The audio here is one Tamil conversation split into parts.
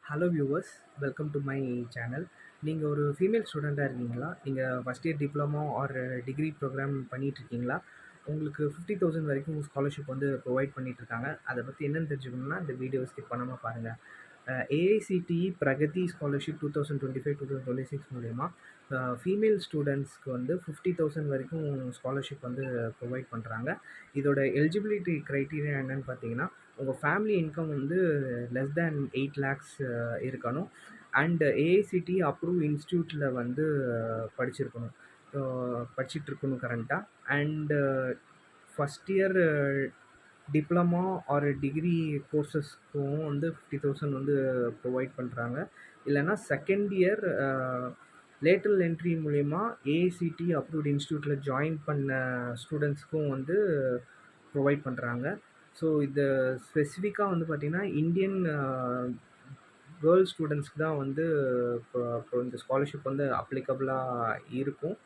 Hello viewers, welcome to my channel. நீங்கள் ஒரு ஃபீமேல் ஸ்டூடெண்ட்டாக இருக்கீங்களா? நீங்கள் first year diploma or degree programme பண்ணிகிட்ருக்கீங்களா? உங்களுக்கு 50,000 வரைக்கும் ஸ்காலர்ஷிப் வந்து ப்ரொவைட் பண்ணிகிட்ருக்காங்க. அதை பற்றி என்னென்னு தெரிஞ்சுக்கணுன்னா இந்த வீடியோ ஸ்கிப் பண்ணாமல் பாருங்கள். ஏஐசிடிஇ பிரகதி ஸ்காலர்ஷிப் 2025-2026 மூலயமா ஃபீமேல் ஸ்டூடெண்ட்ஸ்க்கு வந்து 50,000 வரைக்கும் ஸ்காலர்ஷிப் வந்து ப்ரொவைட் பண்ணுறாங்க. இதோட எலிஜிபிலிட்டி க்ரைட்டீரியா என்னென்னு பார்த்தீங்கன்னா, உங்கள் ஃபேமிலி இன்கம் வந்து லெஸ் தேன் 8 லேக்ஸ் இருக்கணும். அண்ட் ஏஐசிடிஇ அப்ரூவ் இன்ஸ்டியூட்டில் வந்து படிச்சிருக்கணும். படிச்சிட்ருக்கணும் கரண்ட்டாக. And first year diploma or degree கோர்சஸ்க்கும் வந்து 50,000 வந்து ப்ரொவைட் பண்ணுறாங்க. இல்லைனா செகண்ட் இயர் லேட்டரல் என்ட்ரி மூலயமா ஏஐசிடிஇ அப்ரூவ்ட் இன்ஸ்டியூட்டில் ஜாயின் பண்ண ஸ்டூடெண்ட்ஸ்க்கும் வந்து ப்ரொவைட் பண்ணுறாங்க. ஸோ இது ஸ்பெசிஃபிக்காக வந்து பார்த்திங்கன்னா இந்தியன் கேர்ள்ஸ் ஸ்டூடெண்ட்ஸ்க்கு தான் வந்து இப்போ இந்த ஸ்காலர்ஷிப் வந்து அப்ளிகபிளாக இருக்கும்.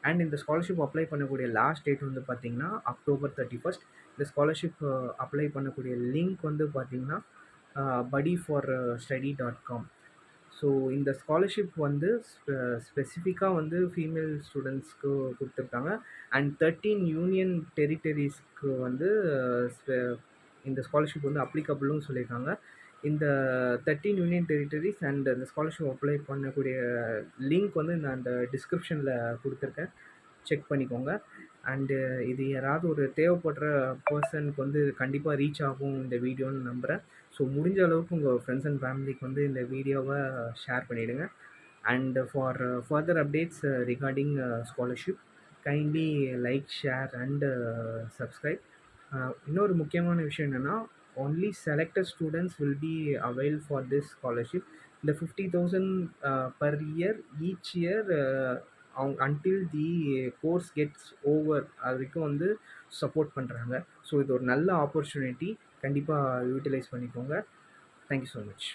அண்ட் இந்த ஸ்காலர்ஷிப் அப்ளை பண்ணக்கூடிய லாஸ்ட் டேட் வந்து பார்த்திங்கன்னா October 31. இந்த ஸ்காலர்ஷிப் அப்ளை பண்ணக்கூடிய லிங்க் வந்து பார்த்திங்கன்னா buddyforstudy.com. ஸோ இந்த ஸ்காலர்ஷிப் வந்து ஸ்பெசிஃபிக்காக வந்து ஃபீமேல் ஸ்டூடெண்ட்ஸ்க்கு கொடுத்துருக்காங்க. அண்ட் 13 யூனியன் டெரிட்டரிஸ்க்கு வந்து இந்த ஸ்காலர்ஷிப் வந்து அப்ளிகபிளும் சொல்லியிருக்காங்க. இந்த 13 யூனியன் டெரிட்டரிஸ் அண்ட் இந்த ஸ்காலர்ஷிப் அப்ளை பண்ணக்கூடிய லிங்க் வந்து நான் அந்த டிஸ்கிரிப்ஷனில் கொடுத்துருக்கேன், செக் பண்ணிக்கோங்க. அண்டு இது யாராவது ஒரு தேவைப்படுற பர்சனுக்கு வந்து கண்டிப்பாக ரீச் ஆகும் இந்த வீடியோன்னு நம்புகிறேன். ஸோ முடிஞ்ச அளவுக்கு உங்கள் ஃப்ரெண்ட்ஸ் அண்ட் ஃபேமிலிக்கு வந்து இந்த வீடியோவை ஷேர் பண்ணிவிடுங்க. And for further updates regarding scholarship kindly like, share and subscribe. இன்னொரு முக்கியமான விஷயம் என்னென்னா, only selected students will be availed for this scholarship. The 50,000 per year each year until the course gets over அதுக்கும் வந்து சப்போர்ட் பண்ணுறாங்க. ஸோ இது ஒரு நல்ல ஆப்பர்ச்சுனிட்டி, கண்டிப்பாக யூட்டிலைஸ் பண்ணிக்கோங்க. Thank you so much.